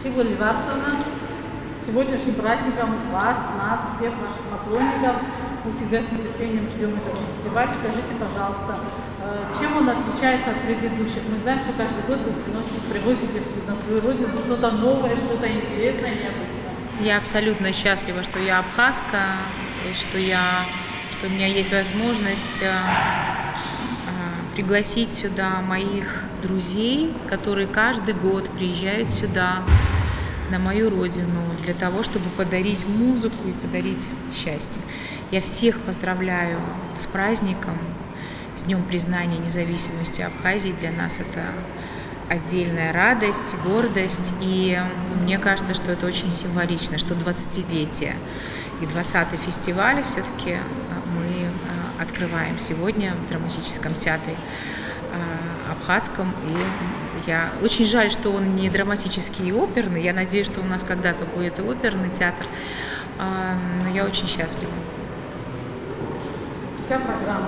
Фигура Льварсовна, с сегодняшним праздником вас, нас, всех ваших поклонников. Мы всегда с нетерпением ждем этот фестиваль. Скажите, пожалуйста, чем он отличается от предыдущих? Мы знаем, что каждый год вы привозите на свою родину что-то новое, что-то интересное, необычное. Я абсолютно счастлива, что я абхазка, и что у меня есть возможность пригласить сюда моих друзей, которые каждый год приезжают сюда, на мою родину, для того, чтобы подарить музыку и подарить счастье. Я всех поздравляю с праздником, с Днем признания независимости Абхазии. Для нас это отдельная радость, гордость. И мне кажется, что это очень символично, что 20-летие и 20-й фестиваль все-таки мы открываем сегодня в драматическом театре абхазском. И я очень жаль, что он не драматический и оперный. Я надеюсь, что у нас когда-то будет и оперный театр. Но я очень счастлива. Какая программа?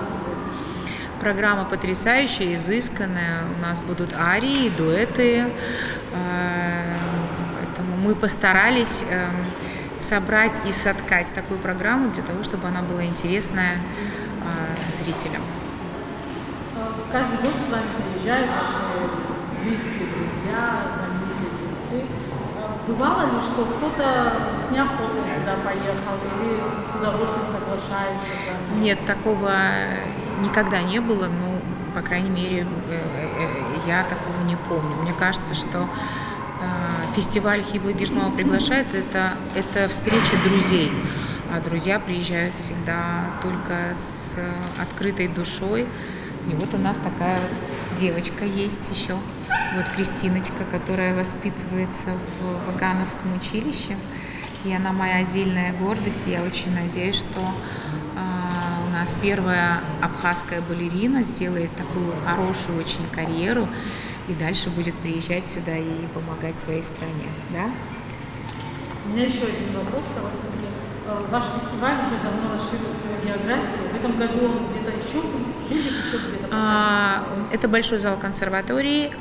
Программа потрясающая, изысканная. У нас будут арии, дуэты. Поэтому мы постарались собрать и соткать такую программу для того, чтобы она была интересная зрителям. Каждый год с вами приезжают ваши близкие друзья, знаменитые певцы. Бывало ли, что кто-то, сняв фото, сюда поехал или с удовольствием соглашается? Нет, такого никогда не было, ну, по крайней мере, я такого не помню. Мне кажется, что фестиваль Хибла Гишмао приглашает, это встреча друзей. А друзья приезжают всегда только с открытой душой. И вот у нас такая вот девочка есть еще, вот Кристиночка, которая воспитывается в Вагановском училище. И она моя отдельная гордость. И я очень надеюсь, что у нас первая абхазская балерина сделает такую хорошую очень карьеру и дальше будет приезжать сюда и помогать своей стране. Да? У меня еще один вопрос. Ваш фестиваль уже давно расширил свою географию. В этом году он где-то еще будет, еще где-то? Это большой зал консерватории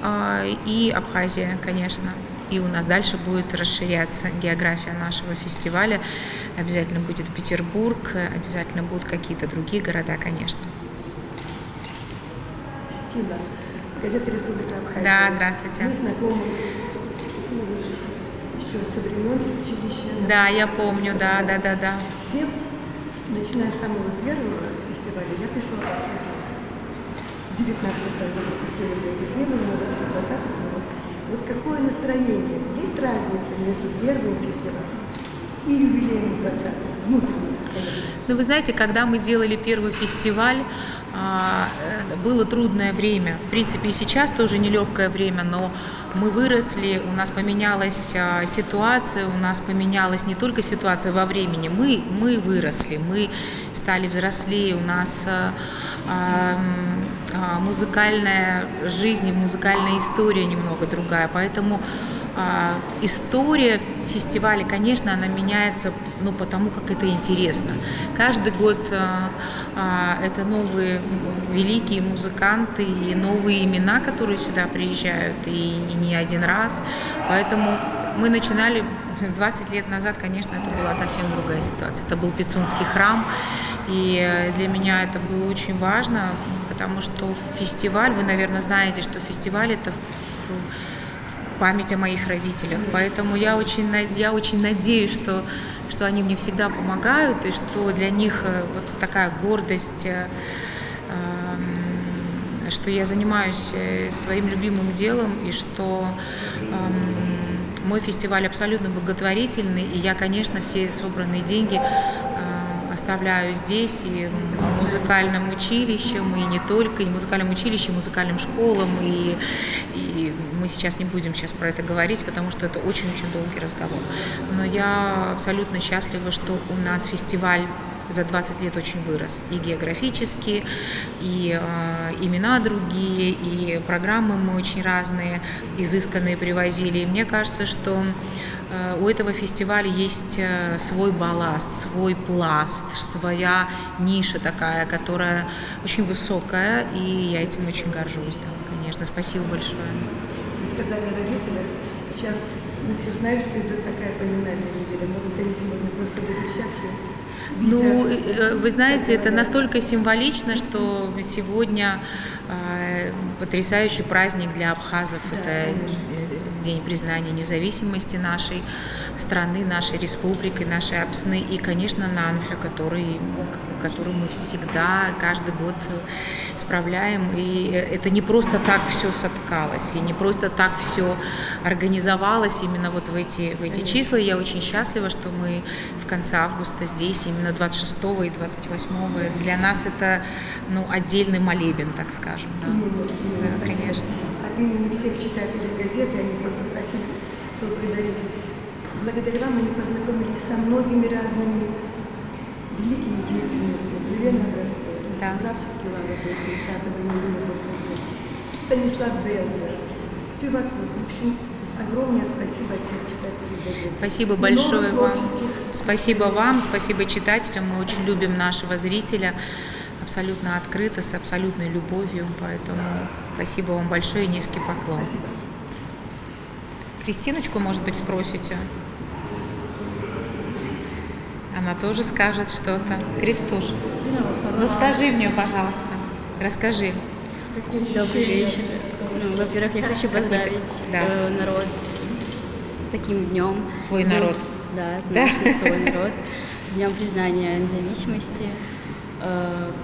и Абхазия, конечно. И у нас дальше будет расширяться география нашего фестиваля. Обязательно будет Петербург, обязательно будут какие-то другие города, конечно. Фила, газета «Республика Абхазия». Да, здравствуйте. Мы знакомы еще со времен училища. Да, я помню, да. Все, начиная с самого первого фестиваля, я пишу о 19 году, здесь не было, но 20 снова. Вот какое настроение? Есть разница между первым фестивалем и юбилеем 20-м, внутреннее состояние? Ну, вы знаете, когда мы делали первый фестиваль, было трудное время. В принципе, и сейчас тоже нелегкое время, но мы выросли, у нас поменялась ситуация, у нас поменялась не только ситуация во времени, мы выросли, мы стали взрослее, у нас музыкальная жизнь, музыкальная история немного другая, поэтому история фестиваля, конечно, она меняется, ну, потому как это интересно. Каждый год это новые великие музыканты и новые имена, которые сюда приезжают, и не один раз. Поэтому мы начинали 20 лет назад, конечно, это была совсем другая ситуация. Это был Пицунский храм, и для меня это было очень важно, потому что фестиваль, вы, наверное, знаете, что фестиваль – это память о моих родителях. Поэтому я очень надеюсь, что они мне всегда помогают, и что для них вот такая гордость, что я занимаюсь своим любимым делом, и что мой фестиваль абсолютно благотворительный, и я, конечно, все собранные деньги оставляю здесь, и музыкальным училищем, и не только, и музыкальным училищем, и музыкальным школам, и мы сейчас не будем про это говорить, потому что это очень-очень долгий разговор. Но я абсолютно счастлива, что у нас фестиваль за 20 лет очень вырос. И географически, и имена другие, и программы мы очень разные, изысканные привозили. И мне кажется, что у этого фестиваля есть свой балласт, свой пласт, своя ниша такая, которая очень высокая, и я этим очень горжусь, да, конечно. Спасибо большое. Вы сказали родителям, сейчас Но все знают, что идет такая поминальная неделя. Может, они сегодня просто будут счастливы. Ну, вы знаете, это настолько символично, что сегодня потрясающий праздник для абхазов. Это День признания независимости нашей страны, нашей республики, нашей Апсны и, конечно, Нанхэ, который мы всегда, каждый год справляем. И это не просто так все соткалось, и не просто так все организовалось именно вот в эти числа. И я очень счастлива, что мы в конце августа здесь, именно 26 и 28. Для нас это отдельный молебен, так скажем. Да, конечно. От имени всех читателей газеты, они просто просили, что вы предаетесь. Благодаря вам они познакомились со многими разными великими деятелями Елена Ростова, Да. Братчик Лава Станислав Белзер, Спиваков. В общем, огромное спасибо от всех читателей газеты. Спасибо большое вам. Спасибо вам, спасибо читателям. Мы очень любим нашего зрителя. Абсолютно открыто, с абсолютной любовью, поэтому спасибо вам большое и низкий поклон. Спасибо. Кристиночку, может быть, спросите? Она тоже скажет что-то. Кристуш, ну скажи мне, пожалуйста, расскажи. Добрый вечер. Ну, во-первых, я хочу поздравить народ с таким днем. Твой народ. Да, наш свой народ. С Днем признания независимости.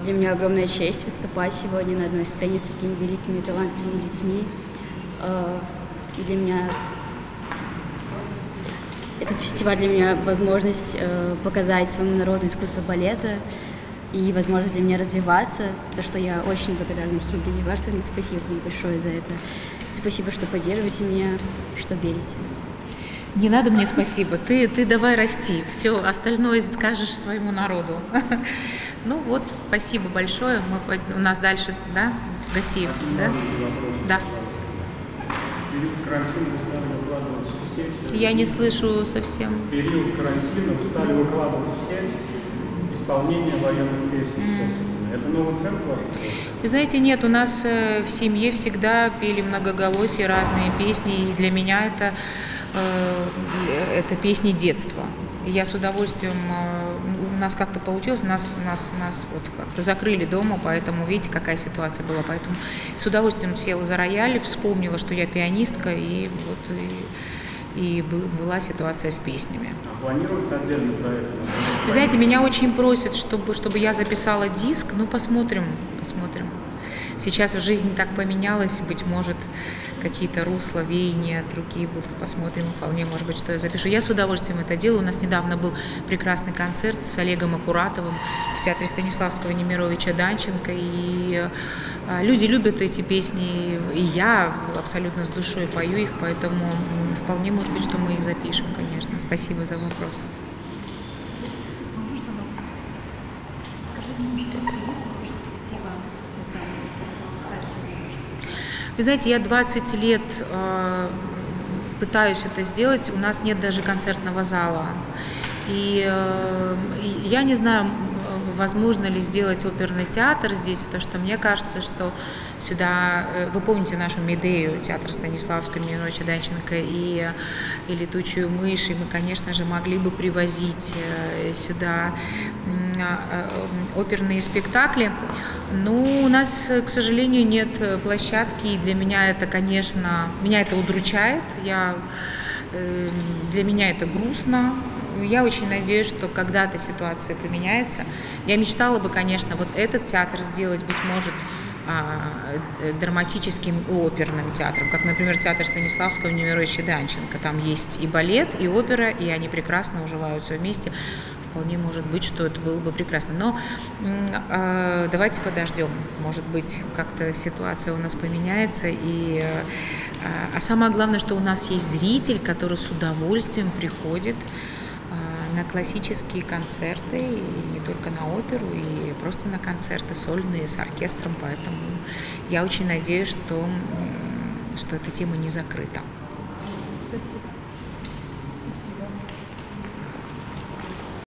Для меня огромная честь выступать сегодня на одной сцене с такими великими, талантливыми людьми. И для меня этот фестиваль для меня возможность показать своему народу искусство балета и возможность для меня развиваться, за что я очень благодарна Хильде Неварсовне. Спасибо вам большое за это. Спасибо, что поддерживаете меня, что верите. Не надо мне спасибо, ты давай расти, все остальное скажешь своему народу. Ну вот, спасибо большое, у нас дальше, да, гостей, да? Да. Период карантина вы стали выкладывать в сеть. Я не слышу совсем. В период карантина вы стали выкладывать в сеть исполнение военных песен, собственно. Это новый тренд у вас? Вы знаете, нет, у нас в семье всегда пели многоголосие, разные песни, и для меня это песни детства. И я с удовольствием, у нас как-то получилось, нас вот как-то закрыли дома, поэтому видите, какая ситуация была. Поэтому с удовольствием села за рояль, вспомнила, что я пианистка, и вот и была ситуация с песнями. А планируется отдельный проект? Вы знаете, меня очень просят, чтобы я записала диск, ну посмотрим. Сейчас жизнь так поменялась, быть может, какие-то русла, веяния другие будут, посмотрим, вполне может быть, что я запишу. Я с удовольствием это делаю. У нас недавно был прекрасный концерт с Олегом Акуратовым в театре Станиславского Немировича Данченко, и люди любят эти песни, и я абсолютно с душой пою их, поэтому вполне может быть, что мы их запишем, конечно. Спасибо за вопрос. Вы знаете, я 20 лет пытаюсь это сделать, у нас нет даже концертного зала. И я не знаю, возможно ли сделать оперный театр здесь, потому что мне кажется, что сюда, вы помните нашу Медею, театр Станиславского Немировича Данченко и «Летучую мышь», и мы, конечно же, могли бы привозить сюда оперные спектакли, но у нас, к сожалению, нет площадки, и для меня это, конечно, меня это удручает, для меня это грустно. Я очень надеюсь, что когда-то ситуация поменяется. Я мечтала бы, конечно, вот этот театр сделать, быть может, драматическим и оперным театром, как, например, театр Станиславского Немировича Данченко. Там есть и балет, и опера, и они прекрасно уживаются вместе. Вполне может быть, что это было бы прекрасно. Но давайте подождем. Может быть, как-то ситуация у нас поменяется. А самое главное, что у нас есть зритель, который с удовольствием приходит на классические концерты, и не только на оперу, и просто на концерты сольные с оркестром. Поэтому я очень надеюсь, что эта тема не закрыта. Спасибо.